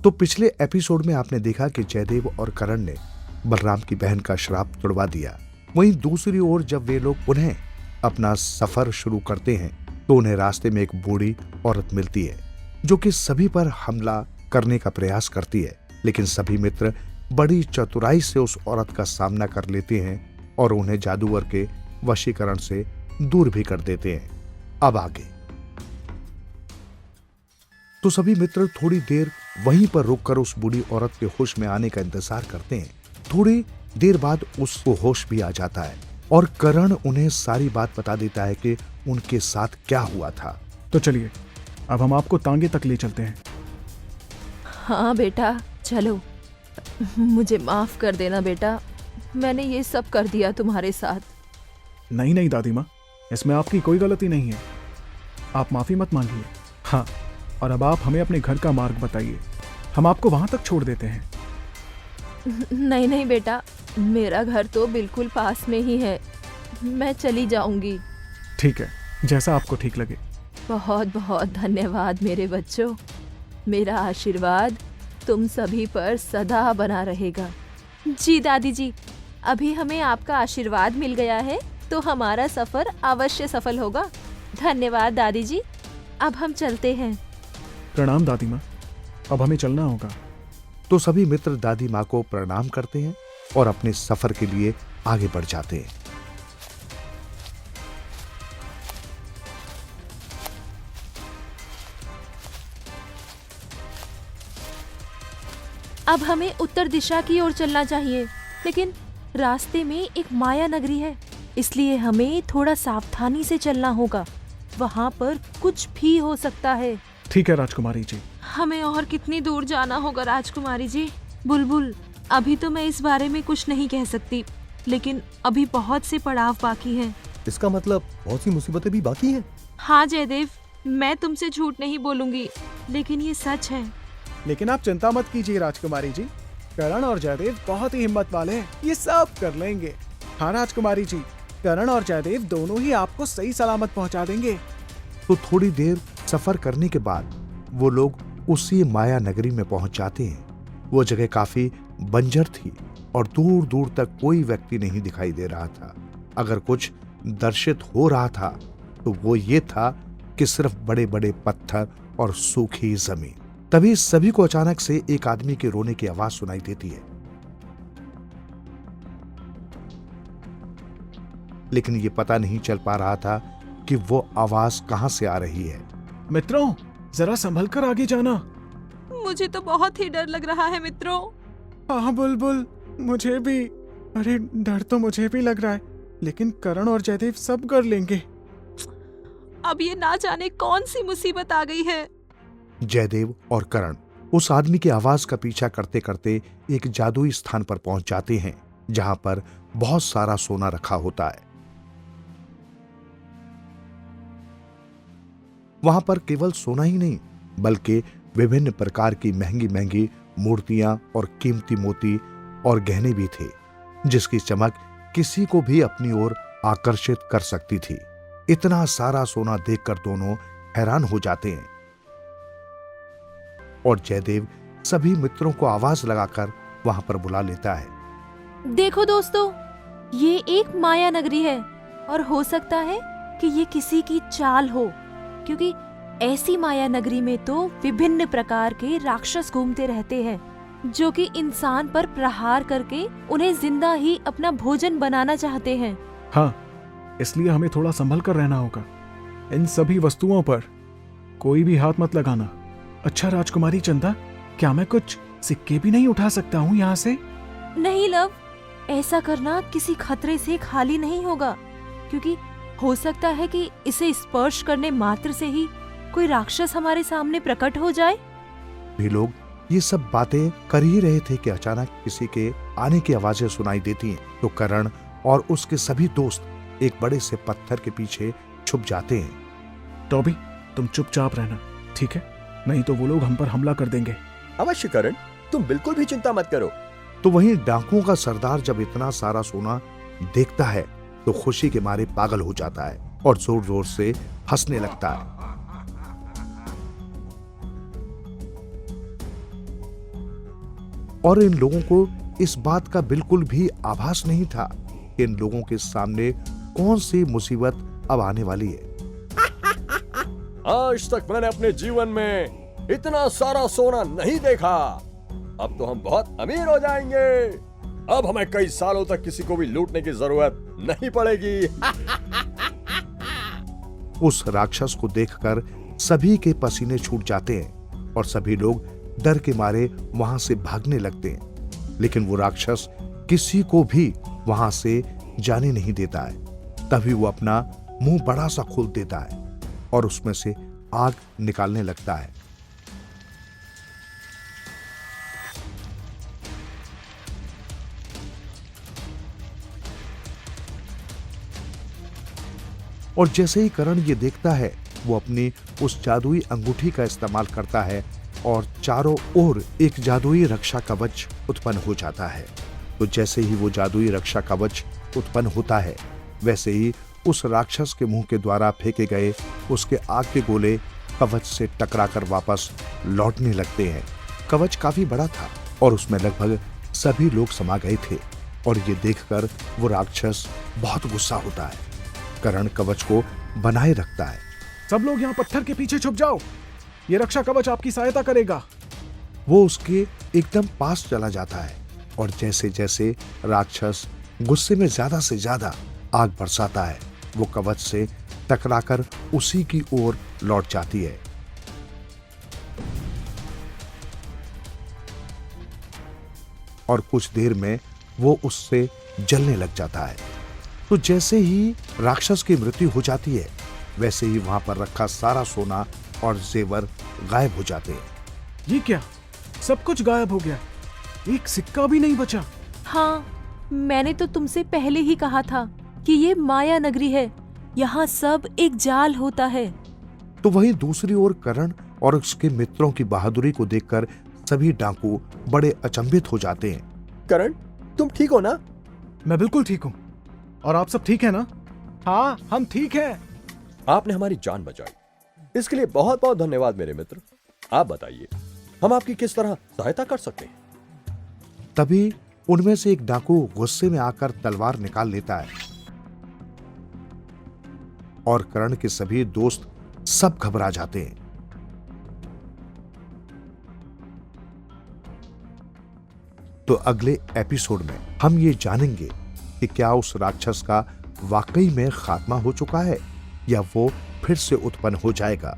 तो पिछले एपिसोड में आपने देखा कि जयदेव और करण ने बलराम की बहन का श्राप तुड़वा दिया। वहीं दूसरी ओर जब वे लोग उन्हें अपना सफर शुरू करते हैं तो उन्हें रास्ते में एक बूढ़ी औरत मिलती है जो कि सभी पर हमला करने का प्रयास करती है, लेकिन सभी मित्र बड़ी चतुराई से उस औरत का सामना कर लेते हैं और उन्हें जादूगर के वशीकरण से दूर भी कर देते हैं। अब आगे तो सभी मित्र थोड़ी देर वहीं पर रुककर उस बूढ़ी औरत के होश में आने का इंतजार करते हैं। थोड़ी देर बाद उसको होश भी आ जाता है और करण उन्हें सारी बात बता देता है कि उनके साथ क्या हुआ था। तो चलिए अब हम आपको तांगे तक ले चलते हैं। हाँ बेटा चलो, मुझे माफ कर देना बेटा, मैंने ये सब कर दिया तुम्हारे साथ। नहीं नहीं दादी माँ, इसमें आपकी कोई गलती नहीं है, आप माफी मत मांगिए। हाँ, और अब आप हमें अपने घर का मार्ग बताइए, हम आपको वहां तक छोड़ देते हैं। नहीं नहीं बेटा, मेरा घर तो बिल्कुल पास में ही है, मैं चली जाऊंगी। ठीक है, जैसा आपको ठीक लगे। बहुत बहुत धन्यवाद मेरे बच्चों, मेरा आशीर्वाद तुम सभी पर सदा बना रहेगा। जी दादी जी, अभी हमें आपका आशीर्वाद मिल गया है तो हमारा सफर अवश्य सफल होगा। धन्यवाद दादी जी, अब हम चलते हैं। प्रणाम दादी माँ, अब हमें चलना होगा। तो सभी मित्र दादी माँ को प्रणाम करते हैं और अपने सफर के लिए आगे बढ़ जाते हैं। अब हमें उत्तर दिशा की ओर चलना चाहिए, लेकिन रास्ते में एक माया नगरी है, इसलिए हमें थोड़ा सावधानी से चलना होगा। वहाँ पर कुछ भी हो सकता है। ठीक है राजकुमारी जी। हमें और कितनी दूर जाना होगा राजकुमारी जी? बुलबुल, अभी तो मैं इस बारे में कुछ नहीं कह सकती, लेकिन अभी बहुत से पड़ाव बाकी हैं। इसका मतलब बहुत सी मुसीबतें भी बाकी हैं। हाँ जयदेव, मैं तुमसे झूठ नहीं बोलूंगी, लेकिन ये सच है। लेकिन आप चिंता मत कीजिए राजकुमारी जी, करण और जयदेव बहुत ही हिम्मत वाले हैं, ये सब कर लेंगे। हाँ राजकुमारी जी, करण और जयदेव दोनों ही आपको सही सलामत पहुंचा देंगे। तो थोड़ी देर सफर करने के बाद वो लोग उसी माया नगरी में पहुंच जाते हैं। वो जगह काफी बंजर थी और दूर दूर तक कोई व्यक्ति नहीं दिखाई दे रहा था। अगर कुछ दर्शित हो रहा था तो वो ये था कि सिर्फ बड़े बड़े पत्थर और सूखी जमीन। तभी सभी को अचानक से एक आदमी के रोने की आवाज सुनाई देती है, लेकिन ये पता नहीं चल पा रहा था कि वो आवाज कहां से आ रही है। मित्रों, जरा संभल कर आगे जाना। मुझे तो बहुत ही डर लग रहा है मित्रों। हाँ बुलबुल, मुझे भी। अरे डर तो मुझे भी लग रहा है, लेकिन करण और जयदेव सब कर लेंगे। अब ये ना जाने कौन सी मुसीबत आ गई है। जयदेव और करण उस आदमी की आवाज का पीछा करते करते एक जादुई स्थान पर पहुंच जाते हैं जहां पर बहुत सारा सोना रखा होता है। वहां पर केवल सोना ही नहीं बल्कि विभिन्न प्रकार की महंगी महंगी मूर्तियां और कीमती मोती और गहने भी थे, जिसकी चमक किसी को भी अपनी ओर आकर्षित कर सकती थी। इतना सारा सोना देखकर दोनों हैरान हो जाते हैं और जयदेव सभी मित्रों को आवाज लगाकर वहां पर बुला लेता है। देखो दोस्तों, ये एक माया नगरी है और हो सकता है कि ये किसी की चाल हो, क्योंकि ऐसी माया नगरी में तो विभिन्न प्रकार के राक्षस घूमते रहते हैं जो कि इंसान पर प्रहार करके उन्हें जिंदा ही अपना भोजन बनाना चाहते हैं। हाँ, इसलिए हमें थोड़ा संभल कर रहना होगा। इन सभी वस्तुओं पर कोई भी हाथ मत लगाना। अच्छा राजकुमारी चंदा, क्या मैं कुछ सिक्के भी नहीं उठा सकता हूँ यहाँ से? नहीं लव, ऐसा करना किसी खतरे से खाली नहीं होगा, क्योंकि हो सकता है कि इसे स्पर्श करने मात्र से ही कोई राक्षस हमारे सामने प्रकट हो जाए। भी लोग ये सब बातें कर ही रहे थे कि अचानक किसी के आने की आवाजें सुनाई देती हैं। तो करण और उसके सभी दोस्त एक बड़े से पत्थर के पीछे छुप जाते हैं। टॉबी, तुम चुपचाप रहना, ठीक है? नहीं तो वो लोग हम पर हमला कर देंगे। अवश्य करण, तुम बिल्कुल भी चिंता मत करो। तो वहीं डाकुओं का सरदार जब इतना सारा सोना देखता है तो खुशी के मारे पागल हो जाता है और जोर जोर से हंसने लगता है। और इन लोगों को इस बात का बिल्कुल भी आभास नहीं था कि इन लोगों के सामने कौन सी मुसीबत अब आने वाली है। आज तक मैंने अपने जीवन में इतना सारा सोना नहीं देखा। अब तो हम बहुत अमीर हो जाएंगे। अब हमें कई सालों तक किसी को भी लूटने की जरूरत नहीं पड़ेगी। उस राक्षस को देखकर सभी के पसीने छूट जाते हैं और सभी लोग डर के मारे वहां से भागने लगते हैं। लेकिन वो राक्षस किसी को भी वहां से जाने नहीं देता है। तभी वो अपना मुंह बड़ा सा खोल देता है और उसमें से आग निकालने लगता है। और जैसे ही करण ये देखता है, वो अपनी उस जादुई अंगूठी का इस्तेमाल करता है और चारों ओर एक जादुई रक्षा कवच उत्पन्न हो जाता है। तो जैसे ही वो जादुई रक्षा कवच उत्पन्न होता है, वैसे ही उस राक्षस के मुंह के द्वारा फेंके गए उसके आग के गोले कवच से टकराकर वापस लौटने लगते हैं। कवच काफी बड़ा था और उसमें लगभग सभी लोग समा गए थे और ये देखकर वो राक्षस बहुत गुस्सा होता है। करण कवच को बनाए रखता है। सब लोग यहाँ पत्थर के पीछे छुप जाओ, ये रक्षा कवच आपकी सहायता करेगा। वो उसके एकदम पास चला जाता है और जैसे जैसे राक्षस गुस्से में ज्यादा से ज्यादा आग बरसाता है, वो कवच से टकराकर उसी की ओर लौट जाती है। और कुछ देर में वो उससे जलने लग जाता है। तो जैसे ही राक्षस की मृत्यु हो जाती है, वैसे ही वहां पर रखा सारा सोना और जेवर गायब हो जाते हैं। ये क्या, सब कुछ गायब हो गया, एक सिक्का भी नहीं बचा। हाँ, मैंने तो तुमसे पहले ही कहा था कि ये माया नगरी है, यहाँ सब एक जाल होता है। तो वहीं दूसरी ओर करण और उसके मित्रों की बहादुरी को देखकर सभी डाकू बड़े अचंभित हो जाते हैं। करण, तुम ठीक हो ना? मैं बिल्कुल ठीक हूँ। और आप सब ठीक है ना? हाँ, हम ठीक हैं। आपने हमारी जान बचाई, इसके लिए बहुत बहुत धन्यवाद मेरे मित्र। आप बताइए, हम आपकी किस तरह सहायता कर सकते हैं? तभी उनमें से एक डाकू गुस्से में आकर तलवार निकाल लेता है और करण के सभी दोस्त सब घबरा जाते हैं। तो अगले एपिसोड में हम ये जानेंगे कि क्या उस राक्षस का वाकई में खात्मा हो चुका है या वो फिर से उत्पन्न हो जाएगा।